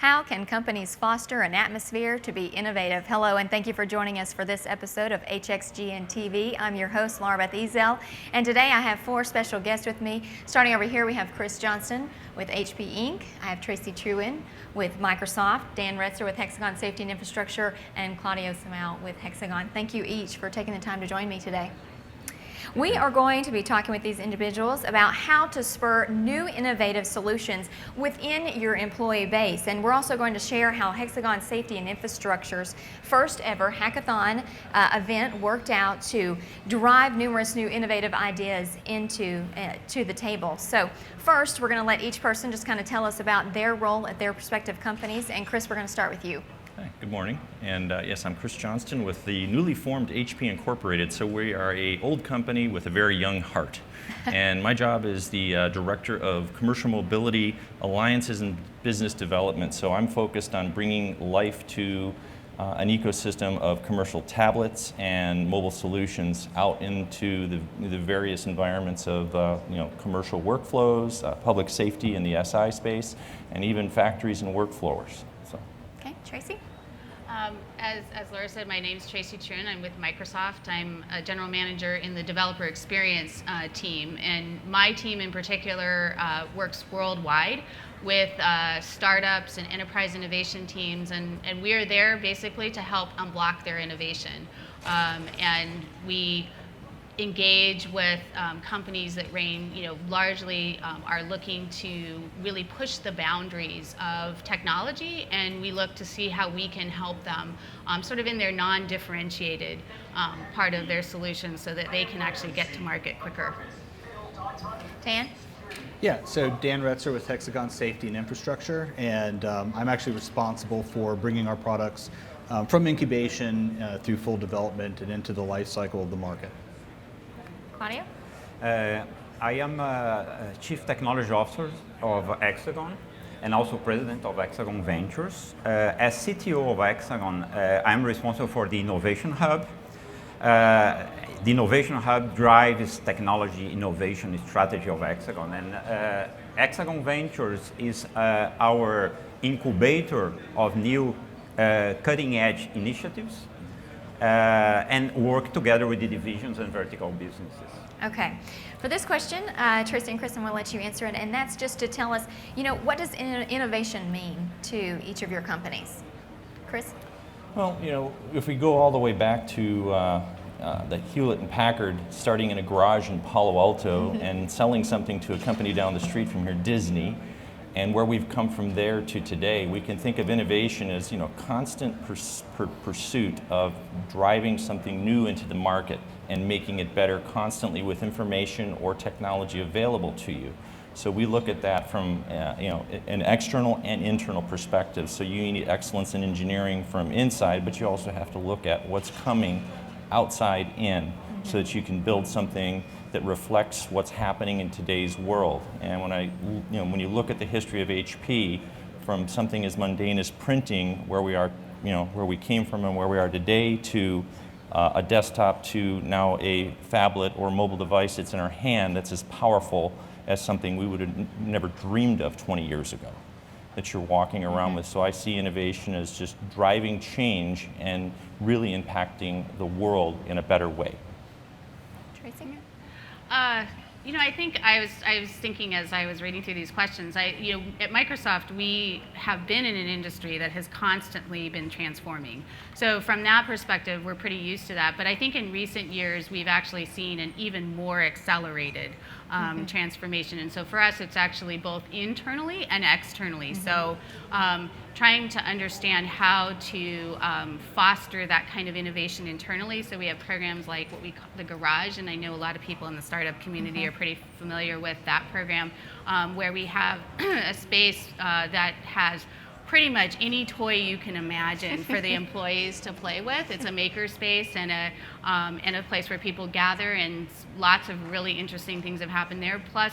How can companies foster an atmosphere to be innovative? Hello, and thank you for joining us for this episode of HxGN TV. I'm your host, Laura Beth Ezel, and today I have four special guests with me. Starting over here, we have Chris Johnston with HP Inc. I have Tracy Truen with Microsoft, Dan Retzer with Hexagon Safety Infrastructure, and Claudio Samau with Hexagon. Thank you each for taking the time to join me today. We are going to be talking with these individuals about how to spur new innovative solutions within your employee base. And we're also going to share how Hexagon Safety and Infrastructure's first ever hackathon event worked out to drive numerous new innovative ideas into to the table. So first, we're going to let each person just kind of tell us about their role at their respective companies. And Chris, we're going to start with you. Hi, good morning, and yes, I'm Chris Johnston with the newly formed HP Incorporated. So we are an old company with a very young heart, and my job is the Director of Commercial Mobility Alliances and Business Development. So I'm focused on bringing life to an ecosystem of commercial tablets and mobile solutions out into the various environments of commercial workflows, public safety in the SI space, and even factories and workflows. Okay, Tracy? As Laura said, my name is Tracy Truen. I'm with Microsoft. I'm a general manager in the developer experience team, and my team in particular works worldwide with startups and enterprise innovation teams, and we are there basically to help unblock their innovation. And we engage with companies that largely are looking to really push the boundaries of technology, and we look to see how we can help them sort of in their non-differentiated part of their solution so that they can actually get to market quicker. Dan? Yeah, so Dan Retzer with Hexagon Safety and Infrastructure, and I'm actually responsible for bringing our products from incubation through full development and into the life cycle of the market. Claudio? I am Chief Technology Officer of Hexagon and also President of Hexagon Ventures. As CTO of Hexagon, I'm responsible for the Innovation Hub. The Innovation Hub drives technology innovation strategy of Hexagon, and Hexagon Ventures is our incubator of new cutting-edge initiatives. And work together with the divisions and vertical businesses. Okay. For this question, Tracy and Chris, I'm going to let you answer it, and that's just to tell us, what does innovation mean to each of your companies? Chris? Well, if we go all the way back to the Hewlett and Packard starting in a garage in Palo Alto and selling something to a company down the street from here, Disney, and where we've come from there to today, we can think of innovation as constant pursuit of driving something new into the market and making it better constantly with information or technology available to you. So we look at that from an external and internal perspective. So you need excellence in engineering from inside, but you also have to look at what's coming outside in so that you can build something that reflects what's happening in today's world. And when you look at the history of HP, from something as mundane as printing, where we are, where we came from and where we are today, to a desktop, to now a phablet or mobile device that's in our hand that's as powerful as something we would have never dreamed of 20 years ago that you're walking around with. So I see innovation as just driving change and really impacting the world in a better way. Tracy? I think I was thinking as I was reading through these questions, at Microsoft, we have been in an industry that has constantly been transforming. So from that perspective, we're pretty used to that. But I think in recent years, we've actually seen an even more accelerated transformation. And so for us, it's actually both internally and externally. So trying to understand how to foster that kind of innovation internally. So we have programs like what we call the Garage, and I know a lot of people in the startup community are pretty familiar with that program, where we have a space that has pretty much any toy you can imagine for the employees to play with. It's a maker space and a place where people gather, and lots of really interesting things have happened there. Plus,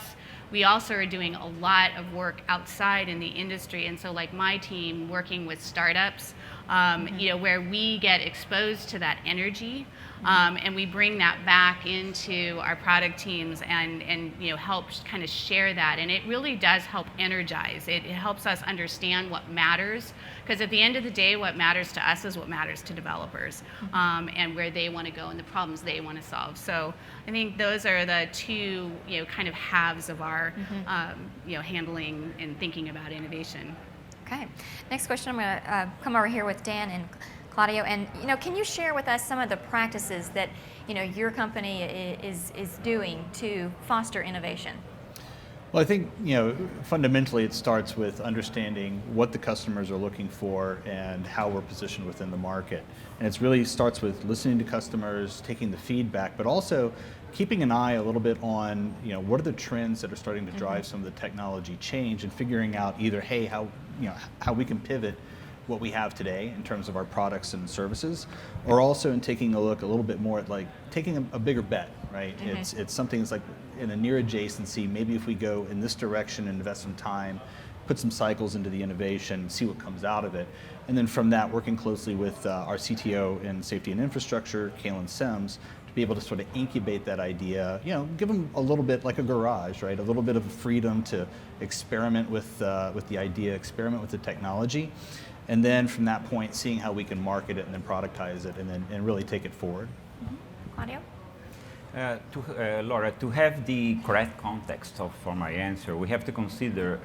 we also are doing a lot of work outside in the industry, and so like my team working with startups where we get exposed to that energy, and we bring that back into our product teams and help kind of share that. And it really does help energize. It helps us understand what matters, because at the end of the day, what matters to us is what matters to developers, and where they want to go and the problems they want to solve. So I think those are the two kind of halves of our handling and thinking about innovation. Okay. Next question, I'm going to come over here with Dan and Claudio. And can you share with us some of the practices that your company is doing to foster innovation? Well, I think fundamentally it starts with understanding what the customers are looking for and how we're positioned within the market. And it really starts with listening to customers, taking the feedback, but also keeping an eye a little bit on what are the trends that are starting to drive some of the technology change, and figuring out either how we can pivot what we have today in terms of our products and services, or also in taking a look a little bit more at taking a bigger bet, right? It's something that's like in a near adjacency. Maybe if we go in this direction and invest some time, put some cycles into the innovation, see what comes out of it. And then from that, working closely with our CTO in Safety and Infrastructure, Kalen Sims, to be able to sort of incubate that idea, give them a little bit like a garage, right? A little bit of freedom to experiment with the idea, experiment with the technology. And then from that point, seeing how we can market it and then productize it and really take it forward. Claudio? Laura, to have the correct context for my answer, we have to consider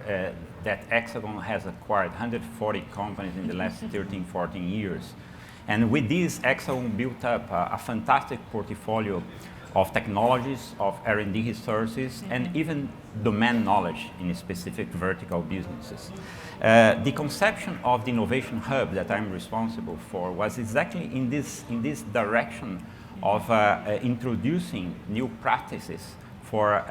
that Hexagon has acquired 140 companies in the last 13, 14 years. And with this, Hexagon built up a fantastic portfolio of technologies, of R&D resources, and even domain knowledge in specific vertical businesses. The conception of the Innovation Hub that I'm responsible for was exactly in this direction of introducing new practices for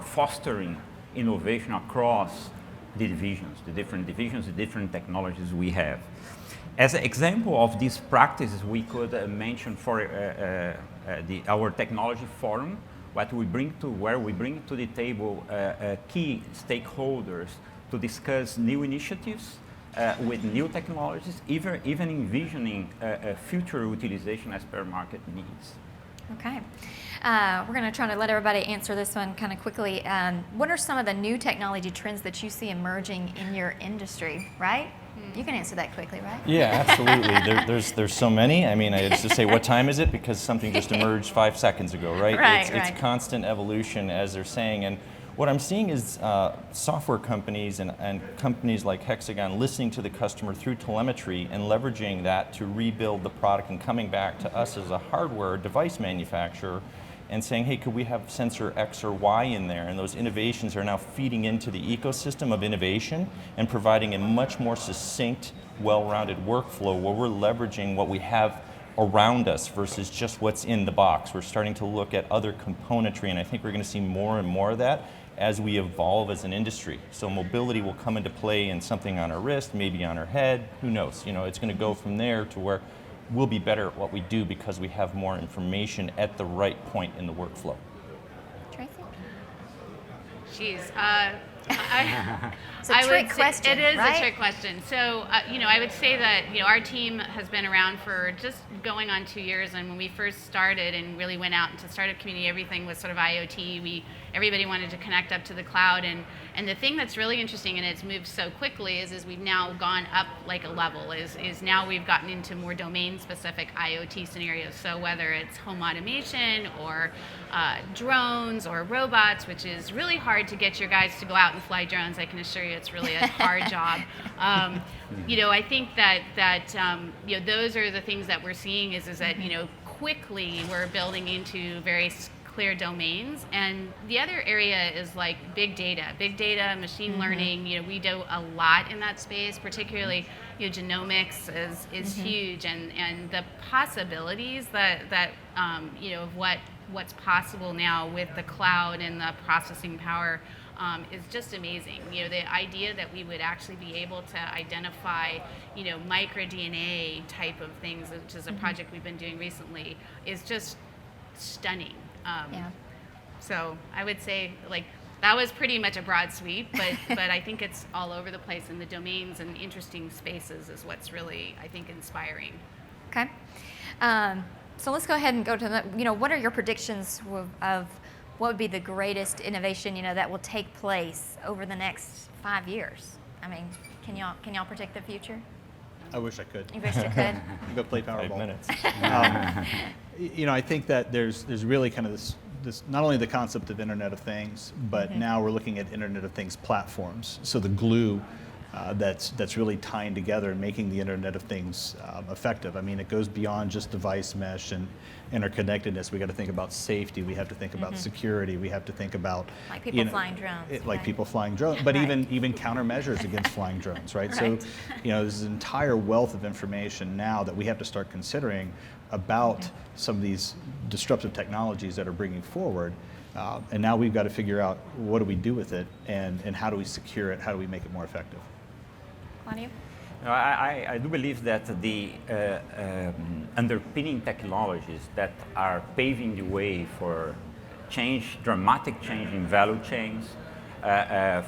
fostering innovation across the different divisions, the different technologies we have. As an example of these practices, we could mention for our technology forum, where we bring to the table key stakeholders to discuss new initiatives with new technologies, even envisioning future utilization as per market needs. Okay. We're going to try to let everybody answer this one kind of quickly. What are some of the new technology trends that you see emerging in your industry, right? You can answer that quickly, right? Yeah, absolutely. There's so many. I mean, I used to say, what time is it? Because something just emerged 5 seconds ago, right? It's constant evolution, as they're saying. And what I'm seeing is software companies and companies like Hexagon listening to the customer through telemetry and leveraging that to rebuild the product and coming back to us as a hardware device manufacturer and saying, hey, could we have sensor X or Y in there? And those innovations are now feeding into the ecosystem of innovation and providing a much more succinct, well-rounded workflow where we're leveraging what we have around us versus just what's in the box. We're starting to look at other componentry, and I think we're going to see more and more of that as we evolve as an industry. So mobility will come into play in something on our wrist, maybe on our head, who knows? It's going to go from there to where we'll be better at what we do because we have more information at the right point in the workflow. Tracy? Jeez. It's a trick question, It is right? a trick question. So, I would say that, our team has been around for just going on 2 years. And when we first started and really went out into the startup community, everything was sort of IoT. Everybody wanted to connect up to the cloud. And the thing that's really interesting, and it's moved so quickly, is we've now gone up like a level, is now we've gotten into more domain-specific IoT scenarios. So whether it's home automation or drones or robots, which is really hard to get your guys to go out and fly drones. I can assure you it's really a hard job. I think that those are the things that we're seeing is that, quickly we're building into very clear domains. And the other area is like big data, machine learning. We do a lot in that space, particularly genomics is huge, and the possibilities that of what's possible now with the cloud and the processing power is just amazing. The idea that we would actually be able to identify, microDNA type of things, which is a project we've been doing recently, is just stunning. So I would say, like, That was pretty much a broad sweep, but I think it's all over the place, and the domains and interesting spaces is what's really, I think, inspiring. Okay. So let's go ahead and go to the, what are your predictions of what would be the greatest innovation, that will take place over the next 5 years? I mean, can y'all predict the future? I wish I could. You wish you could? Go play Powerball. 5 minutes. I think that there's really kind of this not only the concept of Internet of Things, but now we're looking at Internet of Things platforms. So the glue that's really tying together and making the Internet of Things effective. I mean, it goes beyond just device mesh and interconnectedness. We got to think about safety. We have to think about security. We have to think about like people flying drones. Like people flying drones, but Right. even countermeasures against flying drones, right? Right. So, there's an entire wealth of information now that we have to start considering about some of these disruptive technologies that are bringing forward. And now we've got to figure out what do we do with it and how do we secure it, how do we make it more effective. Claudio? No, I do believe that the underpinning technologies that are paving the way for dramatic change in value chains,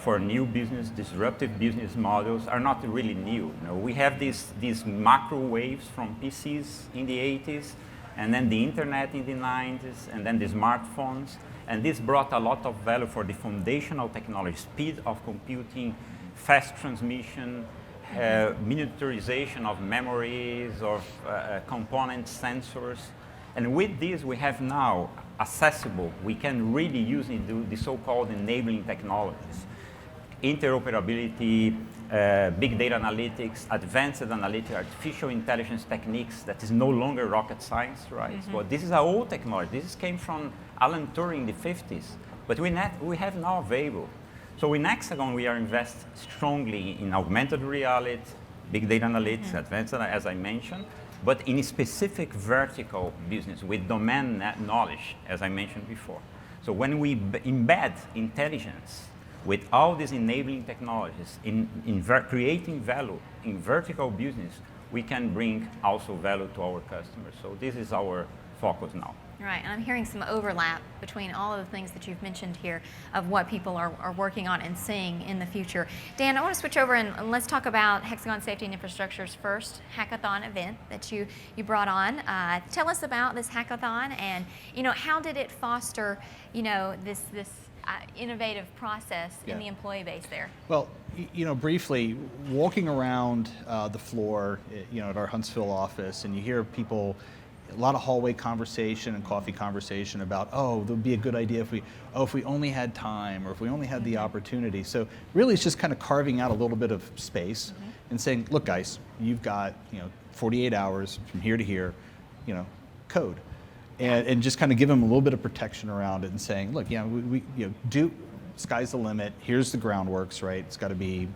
for new business, disruptive business models are not really new. We have these macro waves from PCs in the 80s, and then the internet in the 90s, and then the smartphones. And this brought a lot of value for the foundational technology, speed of computing, fast transmission, miniaturization of memories, of component sensors. And with this, we have now accessible, we can really use the so-called enabling technologies. Interoperability, big data analytics, advanced analytics, artificial intelligence techniques that is no longer rocket science, right? So this is an old technology. This came from Alan Turing in the 50s, but we have now available. So in Hexagon, we are invest strongly in augmented reality, big data analytics, advanced, as I mentioned, but in a specific vertical business with domain knowledge, as I mentioned before. So when we embed intelligence with all these enabling technologies in creating value in vertical business, we can bring also value to our customers. So this is our focus now. Right, and I'm hearing some overlap between all of the things that you've mentioned here of what people are working on and seeing in the future. Dan, I want to switch over and let's talk about Hexagon Safety and Infrastructure's first hackathon event that you brought on. Tell us about this hackathon and how did it foster this innovative process in the employee base there? Well, briefly, walking around the floor, at our Huntsville office, and you hear people, a lot of hallway conversation and coffee conversation about, there'd be a good idea if we only had time or if we only had the opportunity. So really it's just kind of carving out a little bit of space and saying, look guys, you've got 48 hours from here to here, code. And just kind of give them a little bit of protection around it and saying, look, sky's the limit, here's the groundworks, right? It's got to be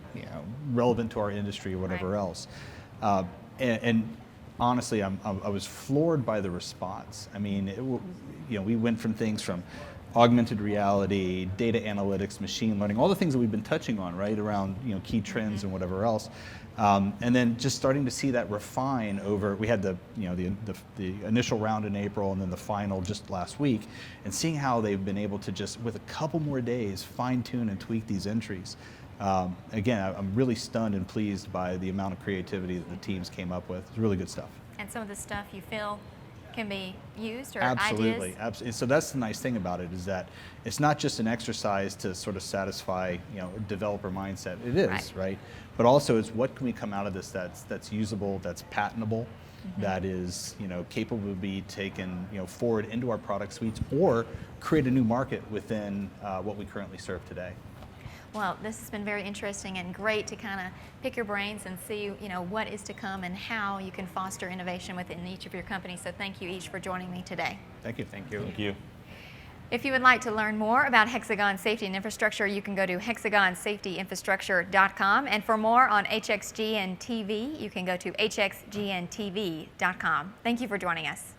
relevant to our industry or whatever else. And honestly, I was floored by the response. I mean, we went from things from augmented reality, data analytics, machine learning, all the things that we've been touching on, right, around key trends and whatever else, and then just starting to see that refine over. We had the initial round in April, and then the final just last week, and seeing how they've been able to just with a couple more days fine tune and tweak these entries. Again, I'm really stunned and pleased by the amount of creativity that the teams came up with. It's really good stuff. And some of the stuff you feel can be used or Absolutely. ideas? Absolutely. So that's the nice thing about it is that it's not just an exercise to sort of satisfy developer mindset. It is, right? But also it's what can we come out of this that's usable, that's patentable, that is capable of be taken forward into our product suites or create a new market within what we currently serve today. Well, this has been very interesting and great to kind of pick your brains and see, what is to come and how you can foster innovation within each of your companies. So thank you each for joining me today. Thank you. Thank you. Thank you. If you would like to learn more about Hexagon Safety and Infrastructure, you can go to hexagonsafetyinfrastructure.com. And for more on HxGN TV, you can go to HxGNTV.com. Thank you for joining us.